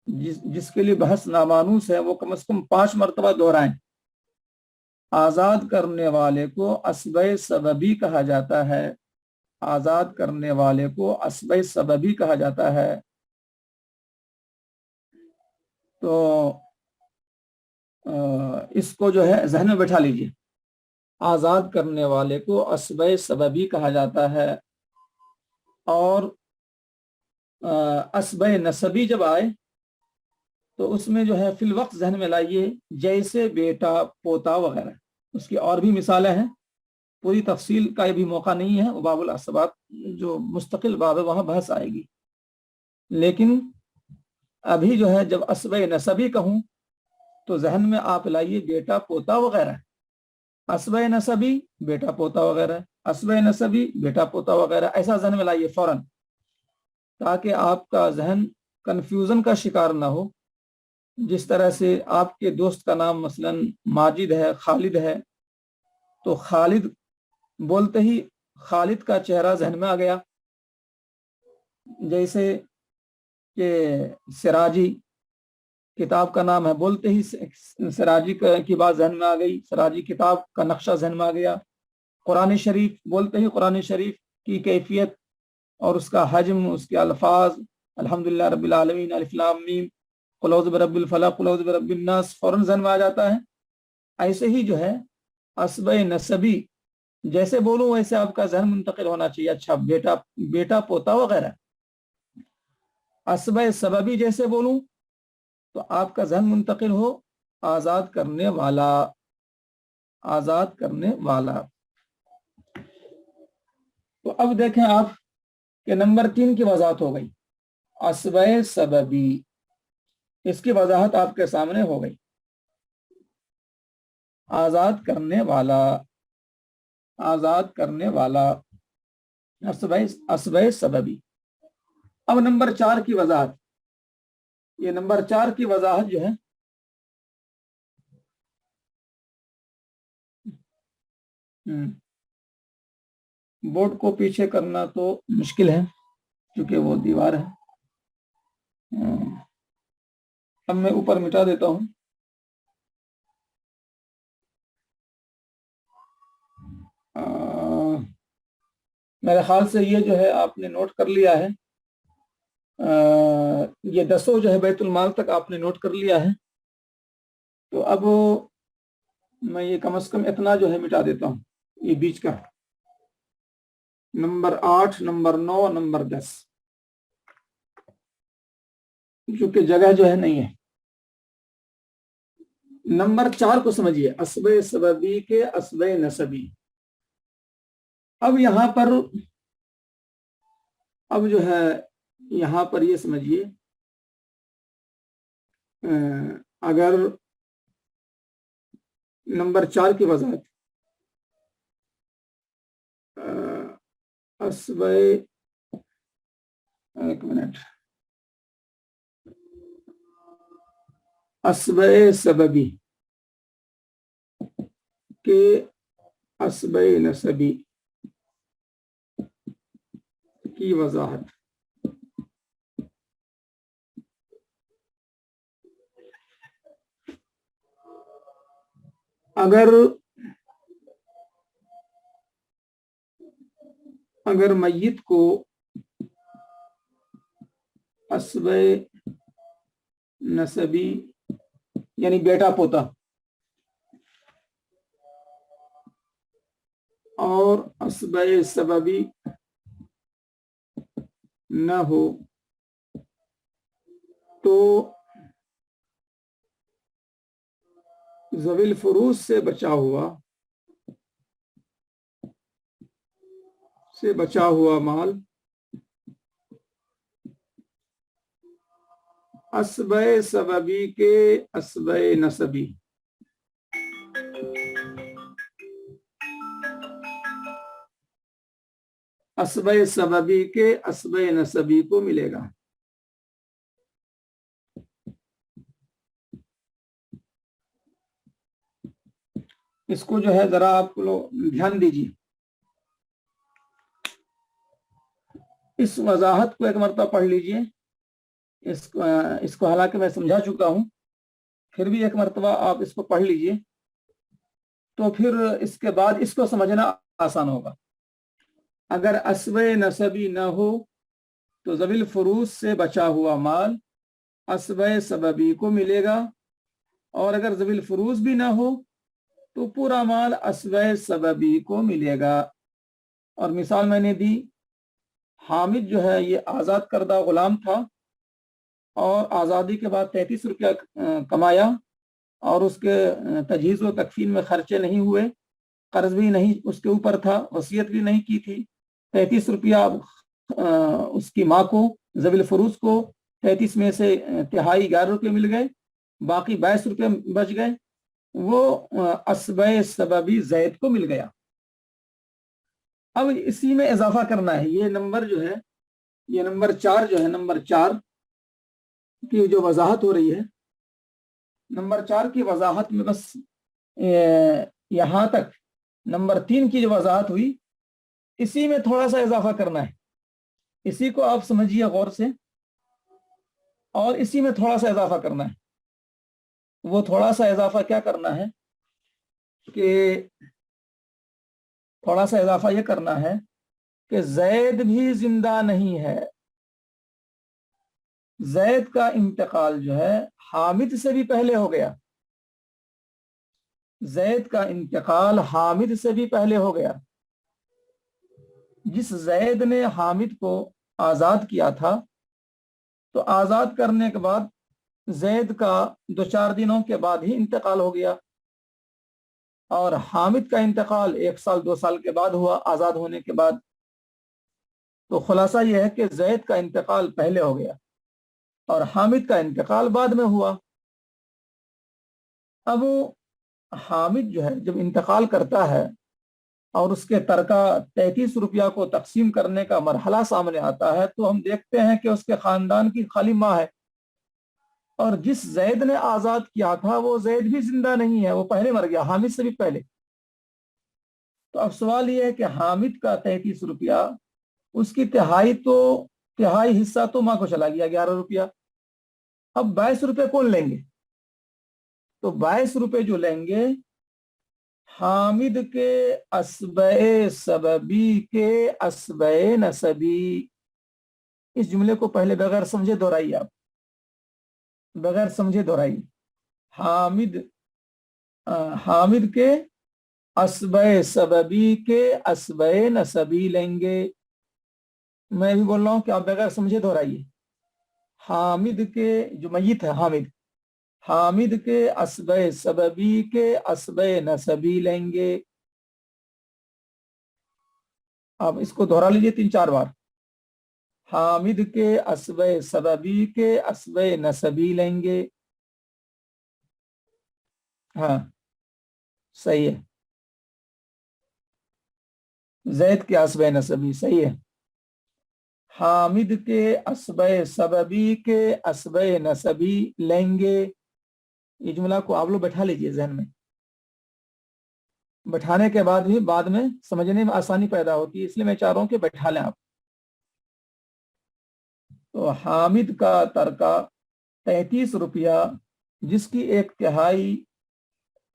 جس کے لیے بحث نامانوس ہے وہ کم از کم 5 مرتبہ دہرائیں. آزاد کرنے والے کو اسب سببی کہا جاتا ہے، آزاد کرنے والے کو اسب سببی کہا جاتا ہے. تو اس کو جو ہے ذہن میں بٹھا لیجیے، آزاد کرنے والے کو اسب سببی کہا جاتا ہے. اور اسب نسبی جب آئے تو اس میں جو ہے فی الوقت ذہن میں لائیے جیسے بیٹا پوتا وغیرہ. اس کی اور بھی مثالیں ہیں، پوری تفصیل کا یہ بھی موقع نہیں ہے، وہ باب الاسبات جو مستقل باب ہے وہاں بحث آئے گی. لیکن ابھی جو ہے جب اسب نسبی کہوں تو ذہن میں آپ لائیے بیٹا پوتا وغیرہ. اسب نسبی بیٹا پوتا وغیرہ، اسب نسبی بیٹا پوتا وغیرہ، ایسا ذہن میں لائیے فوراً، تاکہ آپ کا ذہن کنفیوژن کا شکار نہ ہو. جس طرح سے آپ کے دوست کا نام مثلا ماجد ہے، خالد ہے، تو خالد بولتے ہی خالد کا چہرہ ذہن میں آ گیا. جیسے کہ سراجی کتاب کا نام ہے، بولتے ہی سراجی کی بات ذہن میں آ گئی، سراجی کتاب کا نقشہ ذہن میں آ گیا. قرآن شریف بولتے ہی قرآن شریف کی کیفیت اور اس کا حجم، اس کے الفاظ، الحمدللہ رب العالمین، الف لام میم، قل اعوذ برب الفلق، قل اعوذ برب الناس، فوراً ذہن میں آ جاتا ہے. ایسے ہی جو ہے اسب نسبی جیسے بولوں ویسے آپ کا ذہن منتقل ہونا چاہیے. اچھا بیٹا پوتا وغیرہ. اسب سببی جیسے بولوں تو آپ کا ذہن منتقل ہو آزاد کرنے والا، آزاد کرنے والا. تو اب دیکھیں آپ کہ نمبر 3 کی وضاحت ہو گئی، اسب سببی، اس کی وضاحت آپ کے سامنے ہو گئی. آزاد کرنے والا، آزاد کرنے والا، اسب سببی. اب نمبر 4 کی وضاحت، یہ نمبر 4 کی وضاحت جو ہے بورڈ کو پیچھے کرنا تو مشکل ہے کیونکہ وہ دیوار ہے. اب میں اوپر مٹا دیتا ہوں. میرے خیال سے یہ جو ہے آپ نے نوٹ کر لیا ہے، یہ 10 جو ہے بیت المال تک آپ نے نوٹ کر لیا ہے. تو اب میں یہ کم از کم اتنا جو ہے مٹا دیتا ہوں، یہ بیچ کا نمبر 8، نمبر 9، نمبر 10، چونکہ جگہ جو ہے نہیں ہے. نمبر 4 کو سمجھیے، اسب سببی کے اسب نسبی. اب یہاں پر اب جو ہے یہاں پر یہ سمجھیے اگر نمبر 4 کی وضاحت اسب، ایک منٹ، اسب سببی کے اسب نسبی کی وضاحت اگر میت کو اسب نسبی یعنی بیٹا پوتا اور اسب سببی نہ ہو تو ذوی الفروض سے بچا ہوا مال اسب سببی کے اسب نسبی اسب سببی کے اسب نسبی کو ملے گا. اس کو جو ہے ذرا آپ لوگ دھیان دیجیے. اس وضاحت کو ایک مرتبہ پڑھ لیجیے. اس کو حالانکہ میں سمجھا چکا ہوں، پھر بھی ایک مرتبہ آپ اس کو پڑھ لیجیے تو پھر اس کے بعد اس کو سمجھنا آسان ہوگا. اگر اسب نسبی نہ ہو تو ذوی الفروض سے بچا ہوا مال اسب سببی کو ملے گا، اور اگر ذوی الفروض بھی نہ ہو تو پورا مال اسب سببی کو ملے گا. اور مثال میں نے دی، حامد جو ہے یہ آزاد کردہ غلام تھا اور آزادی کے بعد 33 روپیہ کمایا اور اس کے تجہیز و تکفین میں خرچے نہیں ہوئے، قرض بھی نہیں اس کے اوپر تھا، وصیت بھی نہیں کی تھی. 33 روپیہ اس کی ماں کو ذوی الفروض کو 33 میں سے تہائی 11 روپے مل گئے، باقی 22 روپے بچ گئے، وہ اسب سببی زید کو مل گیا. اب اسی میں اضافہ کرنا ہے. یہ نمبر جو ہے، یہ نمبر 4 جو ہے، نمبر 4 کی جو وضاحت ہو رہی ہے، نمبر 4 کی وضاحت میں بس یہاں تک نمبر 3 کی جو وضاحت ہوئی اسی میں تھوڑا سا اضافہ کرنا ہے. اسی کو آپ سمجھیے غور سے، اور اسی میں تھوڑا سا اضافہ کرنا ہے. وہ تھوڑا سا اضافہ کیا کرنا ہے کہ تھوڑا سا اضافہ یہ کرنا ہے کہ زید بھی زندہ نہیں ہے. زید کا انتقال جو ہے حامد سے بھی پہلے ہو گیا. زید کا انتقال حامد سے بھی پہلے ہو گیا. جس زید نے حامد کو آزاد کیا تھا تو آزاد کرنے کے بعد زید کا 2-4 دنوں کے بعد ہی انتقال ہو گیا، اور حامد کا انتقال 1 سال 2 سال کے بعد ہوا آزاد ہونے کے بعد. تو خلاصہ یہ ہے کہ زید کا انتقال پہلے ہو گیا اور حامد کا انتقال بعد میں ہوا. اب حامد جو ہے جب انتقال کرتا ہے اور اس کے ترکہ 33 روپیہ کو تقسیم کرنے کا مرحلہ سامنے آتا ہے تو ہم دیکھتے ہیں کہ اس کے خاندان کی خالی ماں ہے، اور جس زید نے آزاد کیا تھا وہ زید بھی زندہ نہیں ہے، وہ پہلے مر گیا، حامد سے بھی پہلے. تو اب سوال یہ ہے کہ حامد کا 33 روپیہ اس کی تہائی حصہ تو ماں کو چلا گیا 11 روپیہ. اب 22 روپے کون لیں گے؟ تو 22 روپے جو لیں گے حامد کے اسب سببی کے اسب نسبی. اس جملے کو پہلے بغیر سمجھے دہرائیے، آپ بغیر سمجھے دہرائیے. حامد کے اسب سببی کے اسب نسبی لیں گے. میں بھی بول رہا ہوں کہ آپ بغیر سمجھے دہرائیے. حامد کے جو میت ہے حامد کے اسب سببی کے اسب نسبی لیں گے. آپ اس کو دہرا لیجئے 3-4 بار. حامد کے اسب سببی کے اسب نسبی لیں گے. ہاں صحیح ہے، زید کے اسب نسبی صحیح ہے. حامد کے اسب سببی کے اسب نسبی لیں گے. یہ جملہ کو آپ لوگ بیٹھا لیجئے ذہن میں. بٹھانے کے بعد بھی بعد میں سمجھنے میں آسانی پیدا ہوتی ہے، اس لیے میں چاہ رہا ہوں کہ بیٹھا لیں آپ. تو حامد کا ترکہ 33 روپیہ جس کی 1/3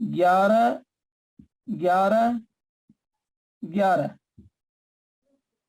11 11 11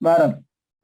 12।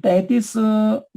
33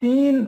3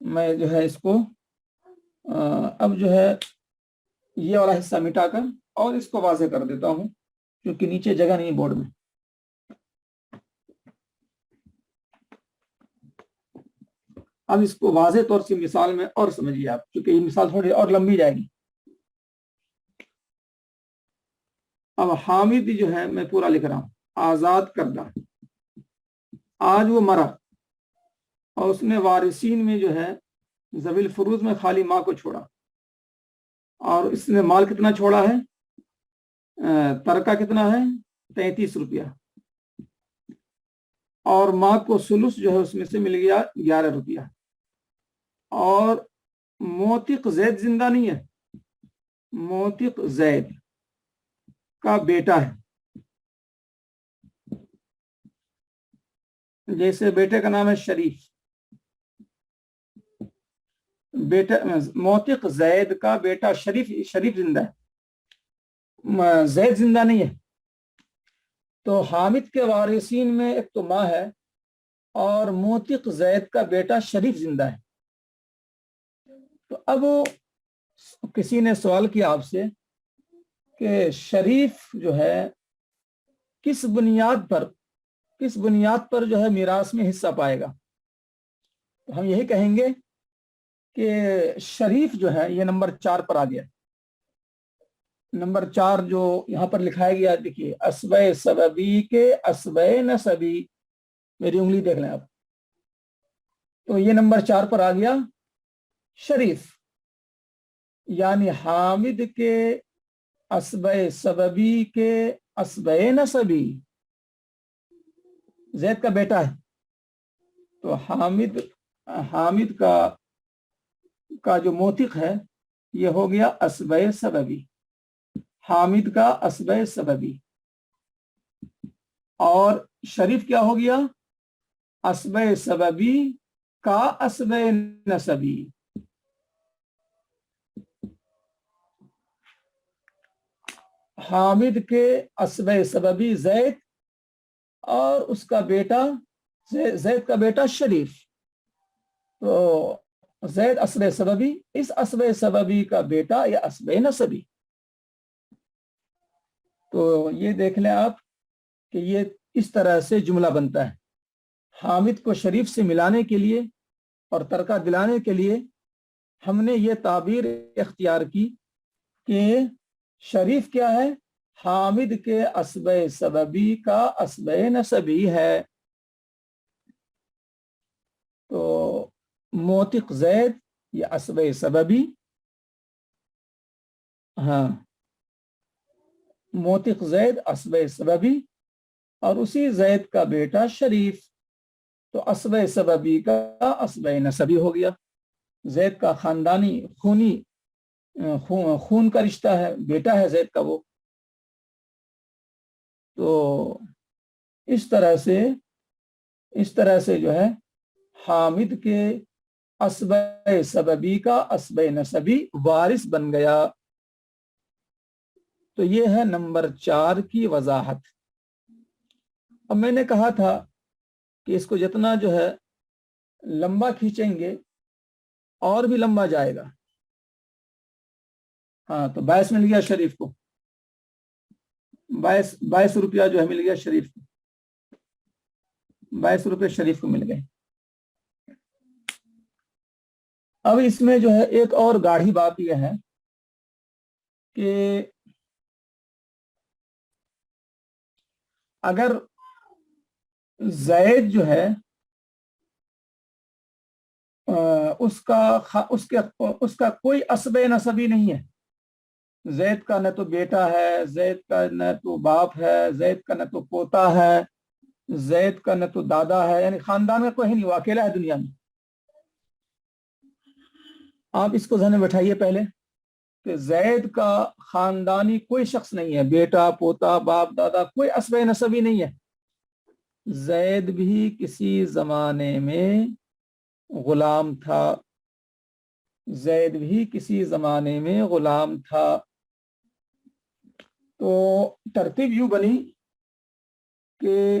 میں جو ہے اس کو اب جو ہے یہ والا حصہ مٹا کر اور اس کو واضح کر دیتا ہوں، کیونکہ نیچے جگہ نہیں بورڈ میں۔ اب اس کو واضح طور سے مثال میں اور سمجھیے آپ، کیونکہ یہ مثال تھوڑی اور لمبی جائے گی۔ اب حامد جو ہے میں پورا لکھ رہا ہوں، آزاد کردہ، آج وہ مرا اور اس نے وارثین میں جو ہے ذوی الفروض میں خالی ماں کو چھوڑا، اور اس نے مال کتنا چھوڑا ہے؟ ترکہ کتنا ہے؟ 33 روپیہ، اور ماں کو سلس جو ہے اس میں سے مل گیا 11 روپیہ، اور موتق زید زندہ نہیں ہے، موتق زید کا بیٹا ہے، جیسے بیٹے کا نام ہے شریف، بیٹا موتق زید کا بیٹا شریف زندہ ہے، زید زندہ نہیں ہے۔ تو حامد کے وارثین میں ایک تو ماں ہے اور موتق زید کا بیٹا شریف زندہ ہے۔ تو اب کسی نے سوال کیا آپ سے کہ شریف جو ہے کس بنیاد پر جو ہے میراث میں حصہ پائے گا؟ تو ہم یہی کہیں گے کہ شریف جو ہے یہ نمبر 4 پر آ گیا۔ نمبر 4 جو یہاں پر لکھایا گیا، دیکھیے، اسبہ سببی کے اسبہ نسبی، میری انگلی دیکھ لیں آپ، تو یہ نمبر 4 پر آ گیا شریف، یعنی حامد کے اسبہ سببی کے اسبہ نسبی زید کا بیٹا ہے، تو حامد کا جو موتق ہے یہ ہو گیا اسبہ سببی، حامد کا اسبہ سببی، اور شریف کیا ہو گیا؟ اسبہ سببی کا اسبہ نسبی۔ حامد کے اسبہ سببی زید اور اس کا بیٹا زید کا بیٹا شریف، تو زید اسبہ سببی، اس اسبہ سببی کا بیٹا یا اسبہ نسبی۔ تو یہ دیکھ لیں آپ کہ یہ اس طرح سے جملہ بنتا ہے۔ حامد کو شریف سے ملانے کے لیے اور ترکہ دلانے کے لیے ہم نے یہ تعبیر اختیار کی کہ شریف کیا ہے؟ حامد کے اسبہ سببی کا اسبہ نسبی ہے۔ تو موتق زید یا اسبہ سببی، ہاں، موتق زید اسبہ سببی، اور اسی زید کا بیٹا شریف، تو اسبہ سببی کا اسبہ نسبی ہو گیا۔ زید کا خاندانی خون کا رشتہ ہے، بیٹا ہے زید کا وہ۔ تو اس طرح سے جو ہے حامد کے اسبہ سببی کا اسبہ نسبی وارث بن گیا۔ تو یہ ہے نمبر 4 کی وضاحت۔ اب میں نے کہا تھا کہ اس کو جتنا جو ہے لمبا کھینچیں گے اور بھی لمبا جائے گا۔ ہاں، تو 22 مل گیا شریف کو، 22 روپیہ جو ہے مل گیا شریف کو، 22 روپے شریف کو مل گئے۔ اب اس میں جو ہے ایک اور گاڑھی بات یہ ہے کہ اگر زید جو ہے اس کا کوئی اسبہ نسبی نہیں ہے، زید کا نہ تو بیٹا ہے، زید کا نہ تو باپ ہے، زید کا نہ تو پوتا ہے، زید کا نہ تو دادا ہے، یعنی خاندان کا کوئی نہیں، وہ اکیلا ہے دنیا میں۔ آپ اس کو ذہن میں بٹھائیے پہلے کہ زید کا خاندانی کوئی شخص نہیں ہے، بیٹا، پوتا، باپ، دادا، کوئی اسبہ نسبی نہیں ہے۔ زید بھی کسی زمانے میں غلام تھا، زید بھی کسی زمانے میں غلام تھا۔ تو ترتیب یوں بنی کہ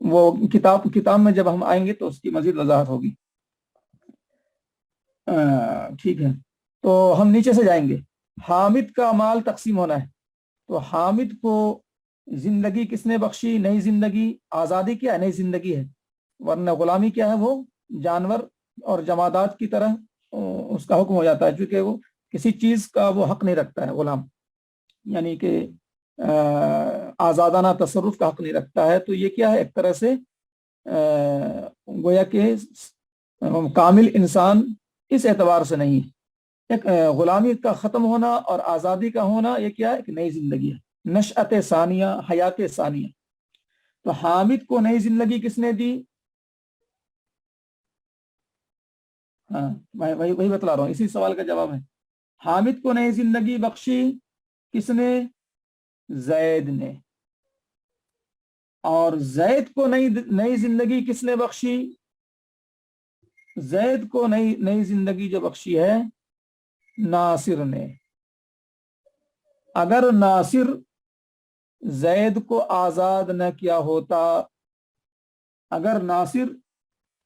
وہ کتاب میں جب ہم آئیں گے تو اس کی مزید وضاحت ہوگی. ٹھیک ہے, تو ہم نیچے سے جائیں گے. حامد کا مال تقسیم ہونا ہے, تو حامد کو زندگی کس نے بخشی؟ نئی زندگی. آزادی کیا ہے؟ نئی زندگی ہے. ورنہ غلامی کیا ہے؟ وہ جانور اور جمادات کی طرح اس کا حکم ہو جاتا ہے, چونکہ وہ کسی چیز کا وہ حق نہیں رکھتا ہے غلام, یعنی کہ آزادانہ تصرف کا حق نہیں رکھتا ہے. تو یہ کیا ہے؟ ایک طرح سے گویا کہ کامل انسان اس اعتبار سے نہیں. ایک غلامی کا ختم ہونا اور آزادی کا ہونا, یہ کیا ہے؟ ایک نئی زندگی ہے, نشأت ثانیہ, حیات ثانیہ. تو حامد کو نئی زندگی کس نے دی؟ ہاں, میں وہی بتلا رہا ہوں, اسی سوال کا جواب ہے. حامد کو نئی زندگی بخشی کس نے؟ زید نے. اور زید کو نئی زندگی کس نے بخشی؟ زید کو نئی زندگی جو بخشی ہے ناصر نے. اگر ناصر زید کو آزاد نہ کیا ہوتا, اگر ناصر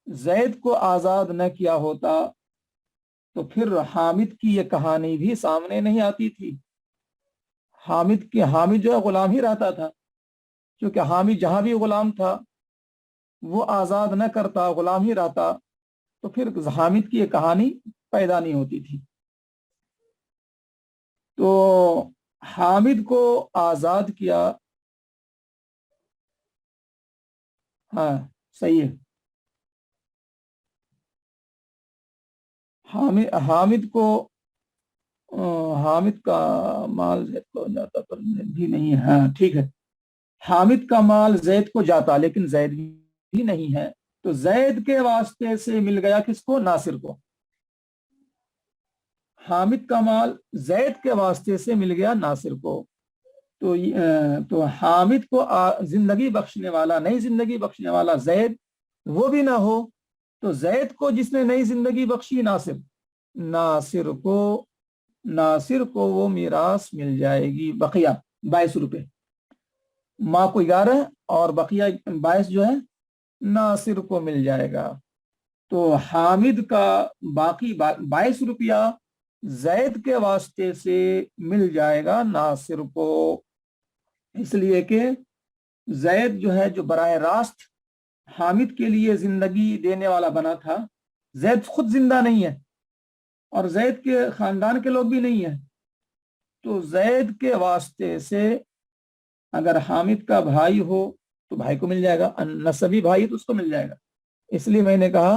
زید کو آزاد نہ کیا ہوتا تو پھر حامد کی یہ کہانی بھی سامنے نہیں آتی تھی. حامد جو ہے غلام ہی رہتا تھا, کیونکہ حامد جہاں بھی غلام تھا وہ آزاد نہ کرتا, غلام ہی رہتا, تو پھر حامد کی یہ کہانی پیدا نہیں ہوتی تھی. تو حامد کو آزاد کیا. ہاں صحیح ہے. حامد کا مال زید کو جاتا پر بھی نہیں ہے. ہاں ٹھیک ہے, حامد کا مال زید کو جاتا لیکن زید بھی نہیں ہے, تو زید کے واسطے سے مل گیا کس کو؟ ناصر کو. حامد کا مال زید کے واسطے سے مل گیا ناصر کو. تو حامد کو زندگی بخشنے والا, نئی زندگی بخشنے والا زید وہ بھی نہ ہو, تو زید کو جس نے نئی زندگی بخشی ناصر کو وہ میراث مل جائے گی. بقیہ 22 روپے, ماں کو 11 اور بقیہ 22 جو ہے ناصر کو مل جائے گا. تو حامد کا باقی 22 روپیہ زید کے واسطے سے مل جائے گا ناصر کو, اس لیے کہ زید جو ہے جو براہ راست حامد کے لیے زندگی دینے والا بنا تھا, زید خود زندہ نہیں ہے اور زید کے خاندان کے لوگ بھی نہیں ہیں, تو زید کے واسطے سے اگر حامد کا بھائی ہو تو بھائی کو مل جائے گا, نسبی بھائی تو اس کو مل جائے گا. اس لیے میں نے کہا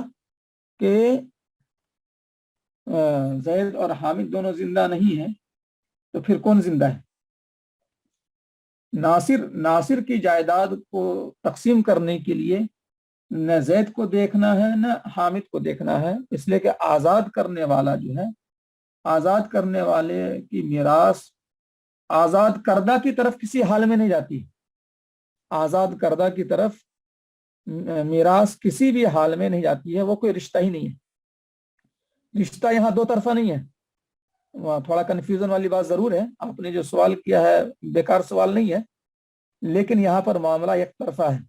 کہ زید اور حامد دونوں زندہ نہیں ہیں, تو پھر کون زندہ ہے؟ ناصر کی جائیداد کو تقسیم کرنے کے لیے نہ زید کو دیکھنا ہے نہ حامد کو دیکھنا ہے, اس لیے کہ آزاد کرنے والا جو ہے, آزاد کرنے والے کی میراث آزاد کردہ کی طرف کسی حال میں نہیں جاتی. آزاد کردہ کی طرف میراث کسی بھی حال میں نہیں جاتی ہے, وہ کوئی رشتہ ہی نہیں ہے. رشتہ یہاں دو طرفہ نہیں ہے. تھوڑا کنفیوژن والی بات ضرور ہے, آپ نے جو سوال کیا ہے بیکار سوال نہیں ہے, لیکن یہاں پر معاملہ ایک طرفہ ہے.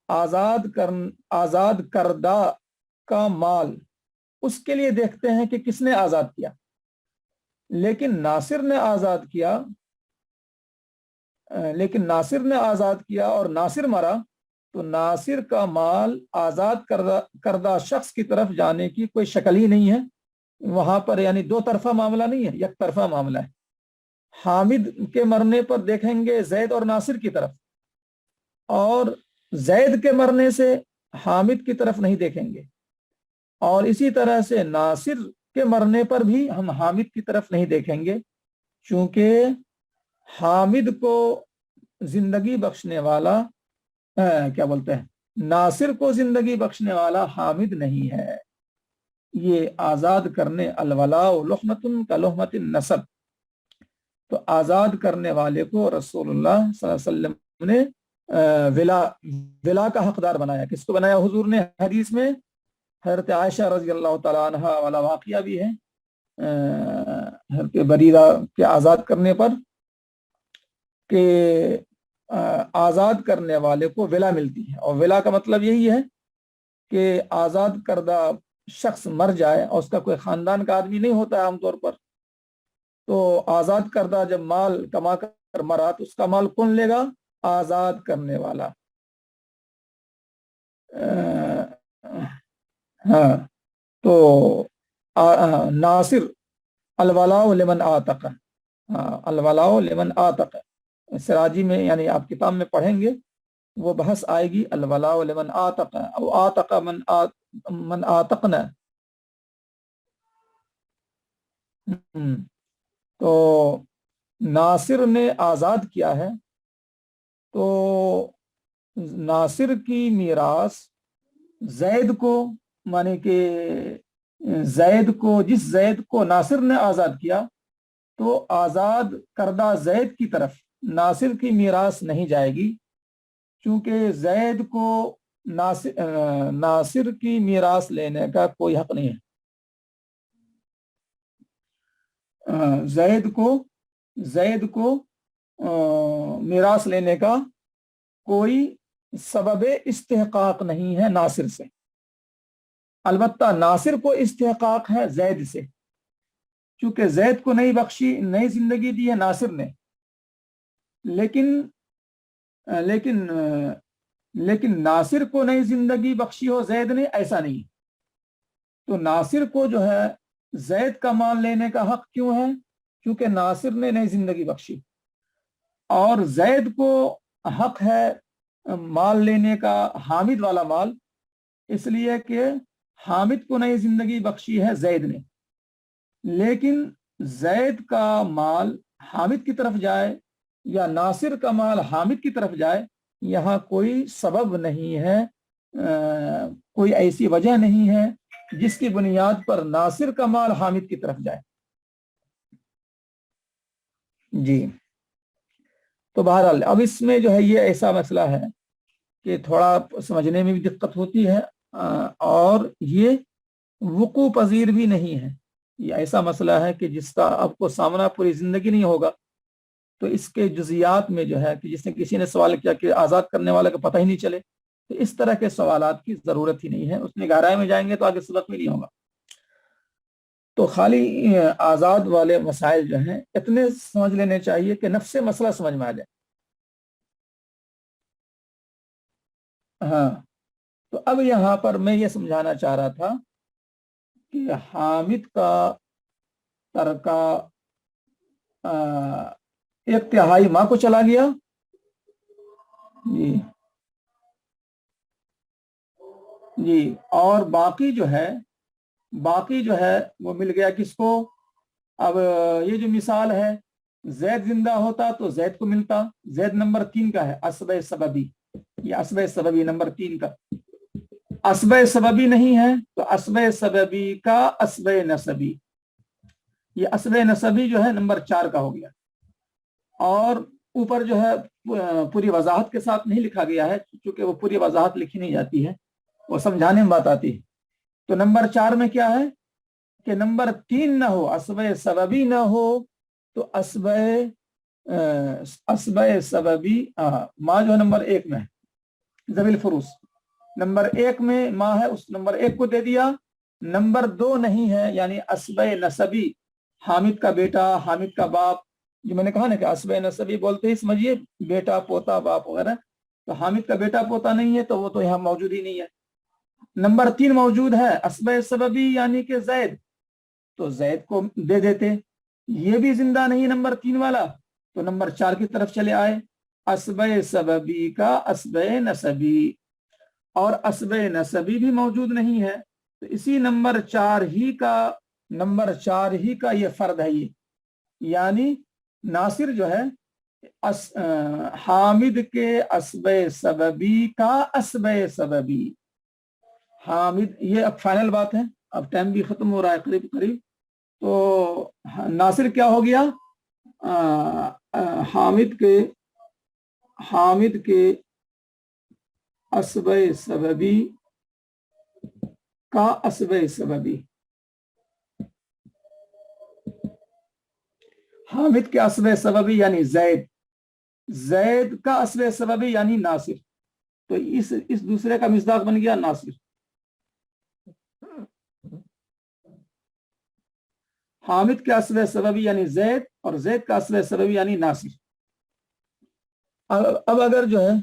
آزاد کردہ کا مال اس کے لیے دیکھتے ہیں کہ کس نے آزاد کیا, لیکن ناصر نے آزاد کیا اور ناصر مرا, تو ناصر کا مال آزاد کردہ شخص کی طرف جانے کی کوئی شکل ہی نہیں ہے وہاں پر, یعنی دو طرفہ معاملہ نہیں ہے, یک طرفہ معاملہ ہے. حامد کے مرنے پر دیکھیں گے زید اور ناصر کی طرف, اور زید کے مرنے سے حامد کی طرف نہیں دیکھیں گے, اور اسی طرح سے ناصر کے مرنے پر بھی ہم حامد کی طرف نہیں دیکھیں گے, چونکہ حامد کو زندگی بخشنے والا کیا بولتے ہیں, ناصر کو زندگی بخشنے والا حامد نہیں ہے. یہ آزاد کرنے الولاء لحمۃ کا لحمۃ النسب, تو آزاد کرنے والے کو رسول اللہ صلی اللہ علیہ وسلم نے ولا کا حقدار بنایا. کس کو بنایا حضور نے؟ حدیث میں حضرت عائشہ رضی اللہ تعالیٰ عنہ والا واقعہ بھی ہے, حضرت بریرہ کے آزاد کرنے پر, کہ آزاد کرنے والے کو ولا ملتی ہے، اور ولا کا مطلب یہی ہے کہ آزاد کردہ شخص مر جائے اور اس کا کوئی خاندان کا آدمی نہیں ہوتا ہے عام طور پر، تو آزاد کردہ جب مال کما کر مرا تو اس کا مال کون لے گا؟ آزاد کرنے والا۔ ہاں، تو ناصر الولاء لمن آتق، الولاء لمن آتق، سراجی میں یعنی آپ کتاب میں پڑھیں گے وہ بحث آئے گی، الولاء لمن آتق او آتق من آتقنا۔ تو ناصر نے آزاد کیا ہے، تو ناصر کی میراث زید کو، مانے کہ زید کو، جس زید کو ناصر نے آزاد کیا تو آزاد کردہ زید کی طرف ناصر کی میراث نہیں جائے گی، چونکہ زید کو ناصر کی میراث لینے کا کوئی حق نہیں ہے۔ زید کو میراث لینے کا کوئی سبب استحقاق نہیں ہے ناصر سے، البتہ ناصر کو استحقاق ہے زید سے، چونکہ زید کو نئی بخشی، نئی زندگی دی ہے ناصر نے، لیکن ناصر کو نئی زندگی بخشی ہو زید نے، ایسا نہیں۔ تو ناصر کو جو ہے زید کا مال لینے کا حق کیوں ہے؟ کیونکہ ناصر نے نئی زندگی بخشی، اور زید کو حق ہے مال لینے کا، حامد والا مال، اس لیے کہ حامد کو نئی زندگی بخشی ہے زید نے، لیکن زید کا مال حامد کی طرف جائے یا ناصر کا مال حامد کی طرف جائے، یہاں کوئی سبب نہیں ہے، کوئی ایسی وجہ نہیں ہے جس کی بنیاد پر ناصر کا مال حامد کی طرف جائے۔ جی، تو بہرحال اب اس میں جو ہے یہ ایسا مسئلہ ہے کہ تھوڑا سمجھنے میں بھی دقت ہوتی ہے، اور یہ وقوع پذیر بھی نہیں ہے۔ یہ ایسا مسئلہ ہے کہ جس کا آپ کو سامنا پوری زندگی نہیں ہوگا، تو اس کے جزیات میں جو ہے کہ جس نے کسی نے سوال کیا کہ آزاد کرنے والے کو پتہ ہی نہیں چلے، تو اس طرح کے سوالات کی ضرورت ہی نہیں ہے، اس میں گہرائی میں جائیں گے تو آگے سبق میں نہیں ہوگا۔ تو خالی آزاد والے مسائل جو ہیں اتنے سمجھ لینے چاہیے کہ نفس مسئلہ سمجھ میں آ جائے۔ ہاں، تو اب یہاں پر میں یہ سمجھانا چاہ رہا تھا کہ حامد کا ترکہ ایک تہائی ماں کو چلا گیا، جی، اور باقی جو ہے وہ مل گیا کس کو؟ اب یہ جو مثال ہے، زید زندہ ہوتا تو زید کو ملتا، زید نمبر 3 کا ہے، اسبہ سببی، یہ اسبہ سببی نمبر 3 کا، اسبہ سببی نہیں ہے تو اسبہ سببی کا اسبہ نسبی، یہ اسبہ نسبی جو ہے نمبر 4 کا ہو گیا، اور اوپر جو ہے پوری وضاحت کے ساتھ نہیں لکھا گیا ہے، چونکہ وہ پوری وضاحت لکھی نہیں جاتی ہے، وہ سمجھانے میں بات آتی ہے۔ تو نمبر 4 میں کیا ہے کہ نمبر 3 نہ ہو، اسبہ سببی نہ ہو، تو اسبہ سببی ماں جو ہے نمبر 1 میں ہے، ذوی الفروس نمبر 1 میں ماں ہے، اس نمبر 1 کو دے دیا، نمبر 2 نہیں ہے، یعنی اسبہ نسبی، حامد کا بیٹا، حامد کا باپ، جو میں نے کہا نا کہ اسبہ نسبی بولتے ہی سمجھیے بیٹا، پوتا، باپ وغیرہ، تو حامد کا بیٹا پوتا نہیں ہے تو وہ تو یہاں موجود ہی نہیں ہے۔ نمبر 3 موجود ہے، اسبہ سببی یعنی کہ زید، تو زید کو دے دیتے، یہ بھی زندہ نہیں نمبر 3 والا، تو نمبر 4 کی طرف چلے آئے، اسبہ سببی کا اسبہ نسبی، اور اسبہ نسبی بھی موجود نہیں ہے، تو اسی نمبر 4 ہی کا یہ فرد ہے، یہ یعنی ناصر جو ہے حامد کے اسبہ سببی کا اسبہ سببی، حامد، یہ اب فائنل بات ہے، اب ٹائم بھی ختم ہو رہا ہے قریب قریب، تو ناصر کیا ہو گیا؟ حامد کے اسبہ سببی کا اسبہ سببی، حامد کے اسبہ سببی یعنی زید، زید کا اصل سببی یعنی ناصر، تو اس دوسرے کا مصداق بن گیا ناصر. حامد کا اصل سببی یعنی زید اور زید کا اصل سببی یعنی ناصر. اب اگر جو ہے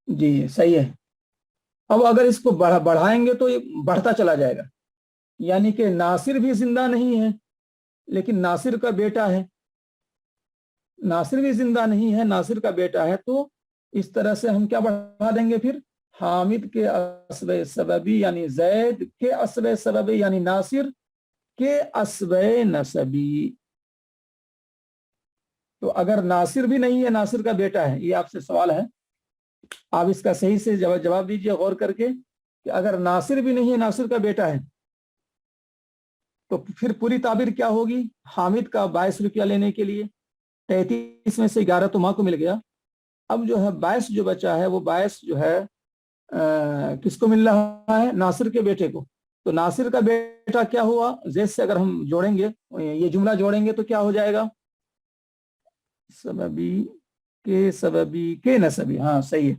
جی صحیح ہے، اب اگر اس کو بڑھائیں گے تو یہ بڑھتا چلا جائے گا، یعنی کہ ناصر بھی زندہ نہیں ہے لیکن ناصر کا بیٹا ہے، ناصر بھی زندہ نہیں ہے، ناصر کا بیٹا ہے، تو اس طرح سے ہم کیا بڑھا دیں گے پھر؟ حامد کے اسب سببی یعنی زید کے اسب سببی یعنی ناصر کے اسب نسبی. تو اگر ناصر بھی نہیں ہے، ناصر کا بیٹا ہے، یہ آپ سے سوال ہے، آپ اس کا صحیح سے جواب دیجئے غور کر کے کہ اگر ناصر بھی نہیں ہے، ناصر کا بیٹا ہے، تو پھر پوری تعبیر کیا ہوگی؟ حامد کا 22 روپیہ لینے کے لیے 33 میں سے 11 تو ماں کو مل گیا، اب جو ہے 22 جو بچا ہے وہ 22 جو ہے کس کو مل رہا ہے؟ ناصر کے بیٹے کو. تو ناصر کا بیٹا کیا ہوا؟ زید سے اگر ہم جوڑیں گے، یہ جملہ جوڑیں گے تو کیا ہو جائے گا؟ سببی کے نسبی. ہاں صحیح ہے،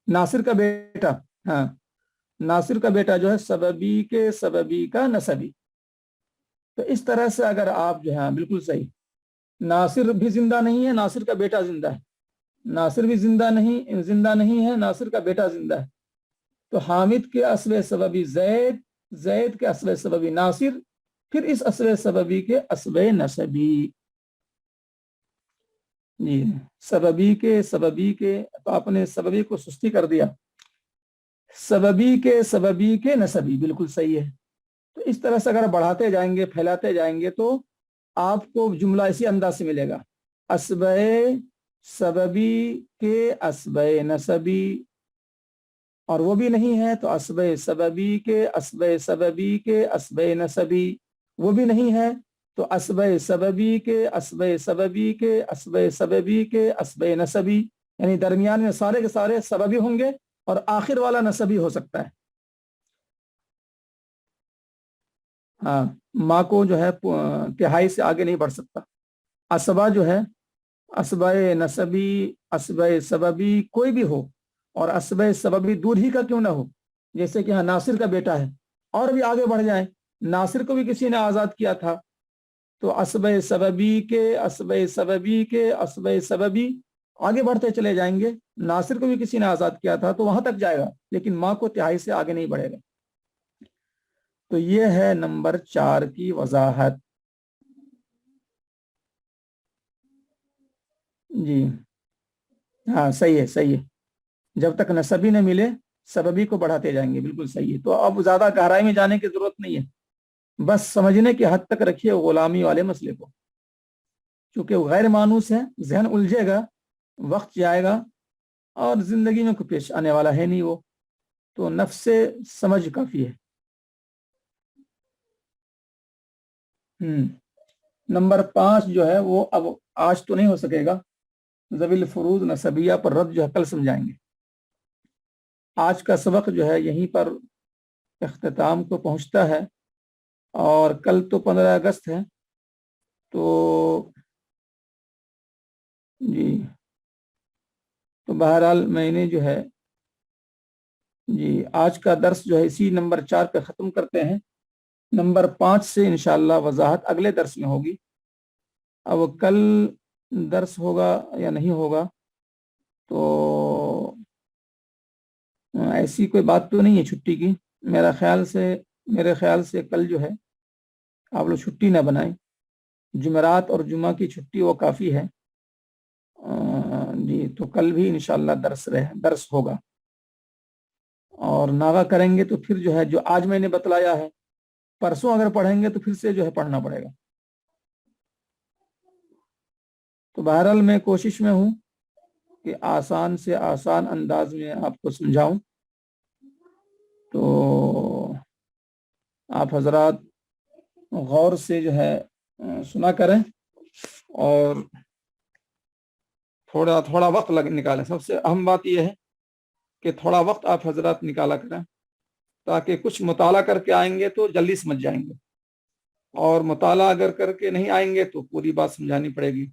ناصر کا بیٹا، ہاں ناصر کا بیٹا جو ہے سببی کا نسبی. تو اس طرح سے اگر آپ جو ہے بالکل صحیح، ناصر بھی زندہ نہیں ہے، ناصر کا بیٹا زندہ ہے، ناصر بھی زندہ نہیں ہے، ناصر کا بیٹا زندہ ہے، تو حامد کے اسب سببی زید، زید کے اسب سببی ناصر، پھر اس اسب سببی کے اسب نسبی. جی سببی کے تو آپ نے سببی کو سستی کر دیا، سببی کے نسبی بالکل صحیح ہے. تو اس طرح سے اگر بڑھاتے جائیں گے، پھیلاتے جائیں گے، تو آپ کو جملہ اسی انداز سے ملے گا، اسب سببی کے اسب نسبی، اور وہ بھی نہیں ہے تو اسب سببی کے اسب نسبی، وہ بھی نہیں ہے تو اسب سببی کے اسب نسبی، یعنی درمیان میں سارے کے سارے سببی ہوں گے اور آخر والا نسبی ہو سکتا ہے. ہاں ماں کو جو ہے تہائی سے آگے نہیں بڑھ سکتا. اسبا جو ہے اسب نسبی، اسب سببی کوئی بھی ہو، اور اسب سببی دور ہی کا کیوں نہ ہو، جیسے کہ ہاں ناصر کا بیٹا ہے، اور بھی آگے بڑھ جائیں، ناصر کو بھی کسی نے آزاد کیا تھا، تو اسب سببی کے اسب سببی آگے بڑھتے چلے جائیں گے، ناصر کو بھی کسی نے آزاد کیا تھا تو وہاں تک جائے گا، لیکن ماں کو تہائی سے آگے نہیں بڑھے گا. تو یہ ہے نمبر 4 کی وضاحت. جی ہاں صحیح ہے، جب تک نسبی نہ ملے سببی کو بڑھاتے جائیں گے، بالکل صحیح ہے. تو اب زیادہ گہرائی میں جانے کی ضرورت نہیں ہے، بس سمجھنے کی حد تک رکھیے غلامی والے مسئلے کو، چونکہ وہ غیر مانوس ہے، ذہن الجھے گا، وقت جائے گا، اور زندگی میں کوئی پیش آنے والا ہے نہیں وہ، تو نفس سے سمجھ کافی ہے. نمبر 5 جو ہے وہ اب آج تو نہیں ہو سکے گا، ذوی الفروض نسبیہ پر رد جو ہے کل سمجھائیں گے. آج کا سبق جو ہے یہیں پر اختتام کو پہنچتا ہے، اور کل تو 15 اگست ہے، تو جی تو بہرحال میں نے جو ہے جی آج کا درس جو ہے اسی نمبر 4 پہ ختم کرتے ہیں. نمبر 5 سے انشاءاللہ وضاحت اگلے درس میں ہوگی. اب کل درس ہوگا یا نہیں ہوگا تو ایسی کوئی بات تو نہیں ہے چھٹی کی، میرے خیال سے کل جو ہے آپ لوگ چھٹی نہ بنائیں، جمعرات اور جمعہ کی چھٹی وہ کافی ہے. جی تو کل بھی انشاءاللہ درس ہوگا، اور ناغہ کریں گے تو پھر جو ہے جو آج میں نے بتلایا ہے پرسوں اگر پڑھیں گے تو پھر سے جو ہے پڑھنا پڑے گا. تو بہرحال میں کوشش میں ہوں کہ آسان سے آسان انداز میں آپ کو سمجھاؤں، تو آپ حضرات غور سے جو ہے سنا کریں، اور تھوڑا وقت نکالیں. سب سے اہم بات یہ ہے کہ تھوڑا وقت آپ حضرات نکالا کریں، تاکہ کچھ مطالعہ کر کے آئیں گے تو جلدی سمجھ جائیں گے، اور مطالعہ اگر کر کے نہیں آئیں گے تو پوری بات سمجھانی پڑے گی.